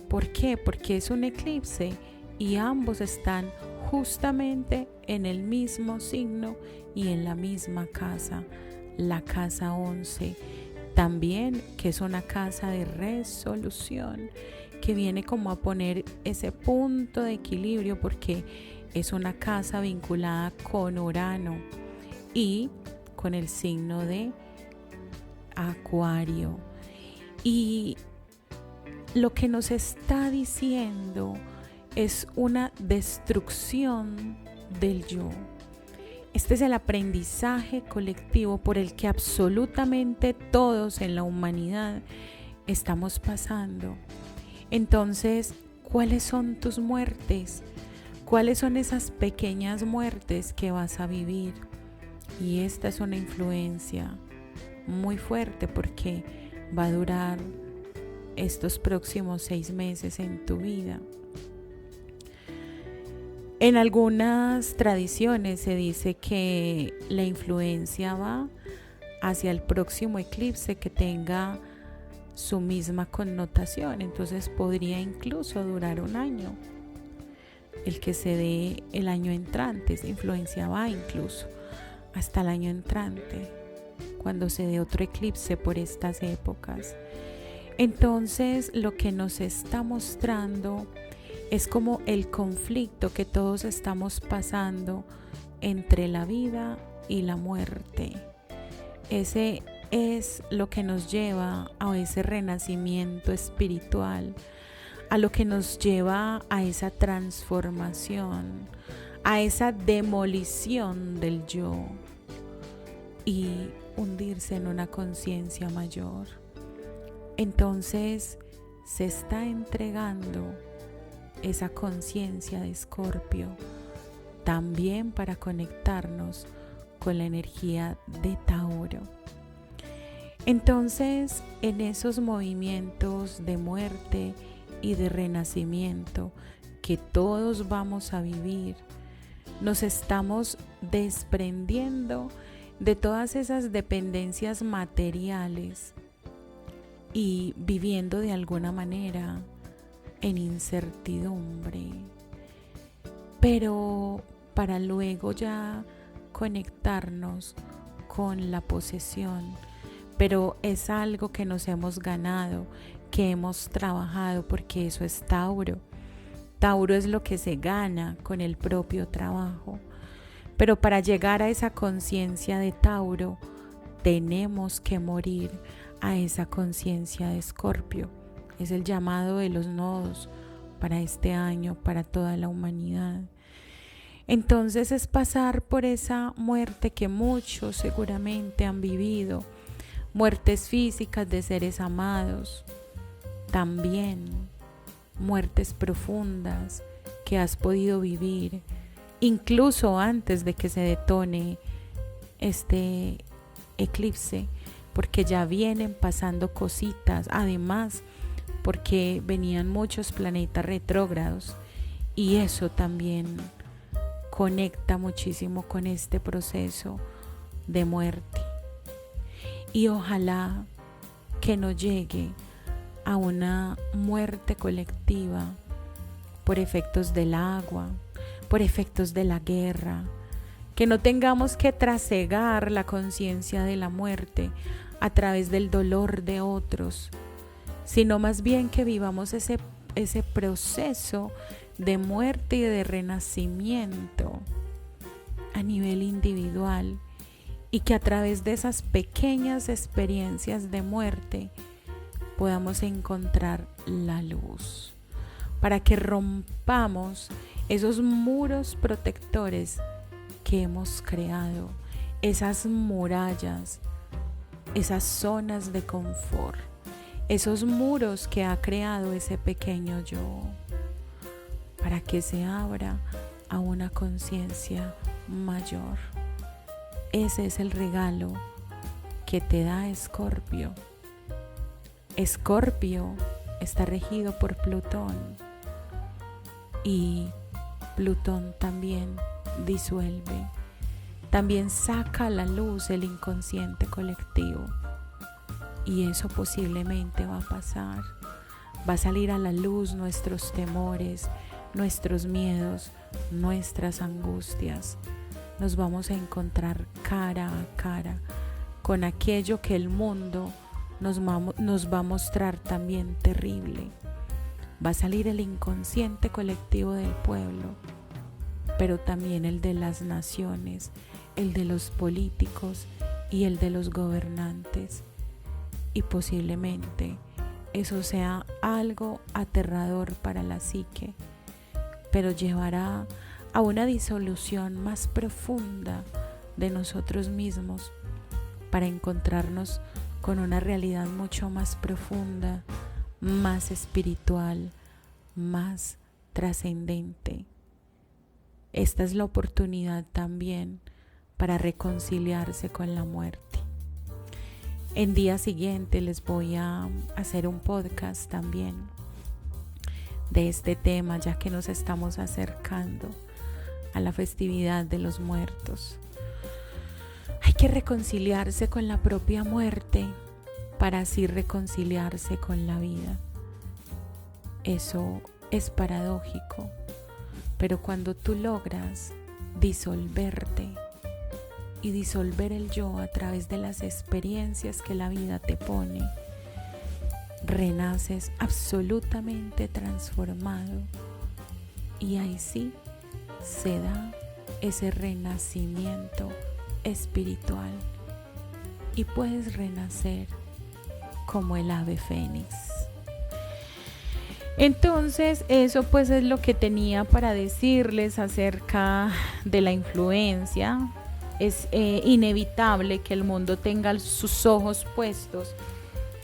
¿Por qué? Porque es un eclipse y ambos están justamente en el mismo signo y en la misma casa, la casa 11, también que es una casa de resolución, que viene como a poner ese punto de equilibrio, porque es una casa vinculada con Urano y con el signo de Acuario. Y lo que nos está diciendo es una destrucción del yo. Este es el aprendizaje colectivo por el que absolutamente todos en la humanidad estamos pasando. Entonces, ¿cuáles son tus muertes? ¿Cuáles son esas pequeñas muertes que vas a vivir? Y esta es una influencia muy fuerte, porque va a durar estos próximos 6 meses en tu vida. En algunas tradiciones se dice que la influencia va hacia el próximo eclipse que tenga su misma connotación, entonces podría incluso durar un año. El que se dé el año entrante, esa influencia va incluso hasta el año entrante, cuando se dé otro eclipse por estas épocas. Entonces, lo que nos está mostrando es como el conflicto que todos estamos pasando entre la vida y la muerte. Ese es lo que nos lleva a ese renacimiento espiritual, a lo que nos lleva a esa transformación, a esa demolición del yo y hundirse en una conciencia mayor. Entonces se está entregando esa conciencia de Escorpio también para conectarnos con la energía de Tauro. Entonces, en esos movimientos de muerte y de renacimiento que todos vamos a vivir, nos estamos desprendiendo de todas esas dependencias materiales y viviendo de alguna manera en incertidumbre, pero para luego ya conectarnos con la posesión. Pero es algo que nos hemos ganado, que hemos trabajado, porque eso es Tauro. Tauro es lo que se gana con el propio trabajo. Pero para llegar a esa conciencia de Tauro, tenemos que morir a esa conciencia de Escorpio. Es el llamado de los nodos para este año, para toda la humanidad. Entonces es pasar por esa muerte que muchos seguramente han vivido, muertes físicas de seres amados, también muertes profundas que has podido vivir, incluso antes de que se detone este eclipse, porque ya vienen pasando cositas, además porque venían muchos planetas retrógrados y eso también conecta muchísimo con este proceso de muerte. Y ojalá que no llegue a una muerte colectiva por efectos del agua, por efectos de la guerra, que no tengamos que trasegar la conciencia de la muerte a través del dolor de otros, sino más bien que vivamos ese proceso de muerte y de renacimiento a nivel individual, y que a través de esas pequeñas experiencias de muerte podamos encontrar la luz, para que rompamos esos muros protectores que hemos creado, esas murallas, esas zonas de confort, esos muros que ha creado ese pequeño yo, para que se abra a una conciencia mayor. Ese es el regalo que te da Escorpio. Escorpio está regido por Plutón y Plutón también disuelve, también saca a la luz el inconsciente colectivo, y eso posiblemente va a pasar. Va a salir a la luz nuestros temores, nuestros miedos, nuestras angustias. Nos vamos a encontrar cara a cara con aquello que el mundo nos va a mostrar también terrible. Va a salir el inconsciente colectivo del pueblo, pero también el de las naciones, el de los políticos y el de los gobernantes. Y posiblemente eso sea algo aterrador para la psique, pero llevará a una disolución más profunda de nosotros mismos, para encontrarnos con una realidad mucho más profunda, más espiritual, más trascendente. Esta es la oportunidad también para reconciliarse con la muerte. En día siguiente les voy a hacer un podcast también de este tema, ya que nos estamos acercando a la festividad de los muertos. Hay que reconciliarse con la propia muerte para así reconciliarse con la vida. Eso es paradójico, pero cuando tú logras disolverte y disolver el yo a través de las experiencias que la vida te pone, renaces absolutamente transformado, y ahí sí se da ese renacimiento espiritual y puedes renacer como el ave fénix. Entonces eso pues es lo que tenía para decirles acerca de la influencia. Es inevitable que el mundo tenga sus ojos puestos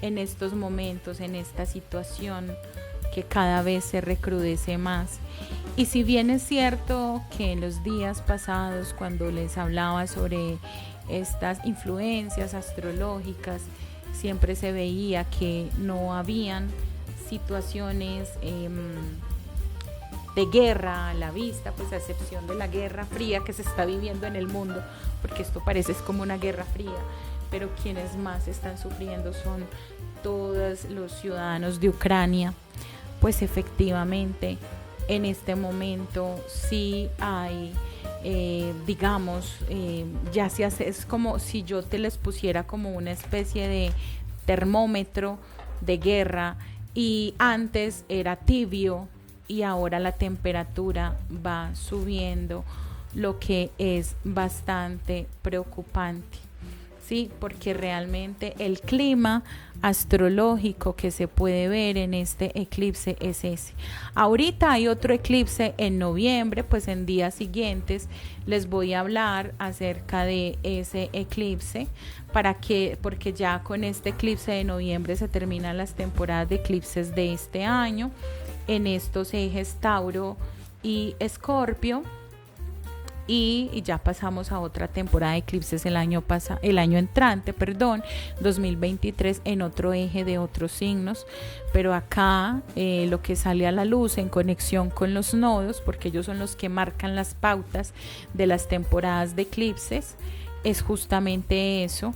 en estos momentos, en esta situación que cada vez se recrudece más. Y si bien es cierto que en los días pasados, cuando les hablaba sobre estas influencias astrológicas, siempre se veía que no habían situaciones de guerra a la vista, pues a excepción de la guerra fría que se está viviendo en el mundo, porque esto parece como una guerra fría, pero quienes más están sufriendo son todos los ciudadanos de Ucrania. Pues efectivamente en este momento sí hay, ya se hace, es como si yo te les pusiera como una especie de termómetro de guerra, y antes era tibio y ahora la temperatura va subiendo, lo que es bastante preocupante. Sí, porque realmente el clima astrológico que se puede ver en este eclipse es ese. Ahorita hay otro eclipse en noviembre, pues en días siguientes les voy a hablar acerca de ese eclipse, porque ya con este eclipse de noviembre se terminan las temporadas de eclipses de este año en estos ejes Tauro y Escorpio. Y ya pasamos a otra temporada de eclipses el año entrante, 2023, en otro eje de otros signos. Pero acá lo que sale a la luz en conexión con los nodos, porque ellos son los que marcan las pautas de las temporadas de eclipses, es justamente eso,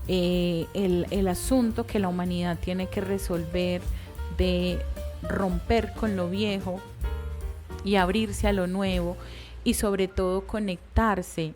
el asunto que la humanidad tiene que resolver, de romper con lo viejo y abrirse a lo nuevo, y sobre todo conectarse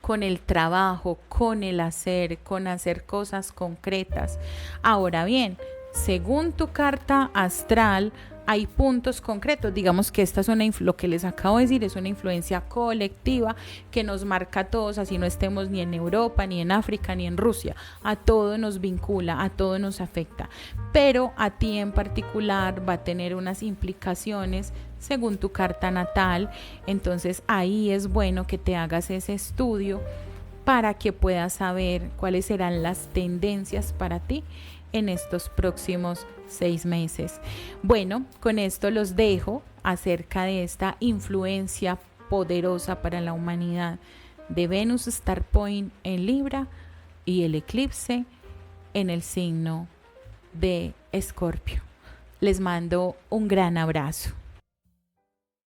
con el trabajo, con el hacer, con hacer cosas concretas. Ahora bien, según tu carta astral, hay puntos concretos. Digamos que esta es lo que les acabo de decir es una influencia colectiva que nos marca a todos, así no estemos ni en Europa, ni en África, ni en Rusia. A todo nos vincula, a todo nos afecta. Pero a ti en particular va a tener unas implicaciones según tu carta natal. Entonces ahí es bueno que te hagas ese estudio para que puedas saber cuáles serán las tendencias para ti en estos próximos 6 meses. Bueno, con esto los dejo acerca de esta influencia poderosa para la humanidad de Venus Star Point en Libra y el eclipse en el signo de Escorpio. Les mando un gran abrazo.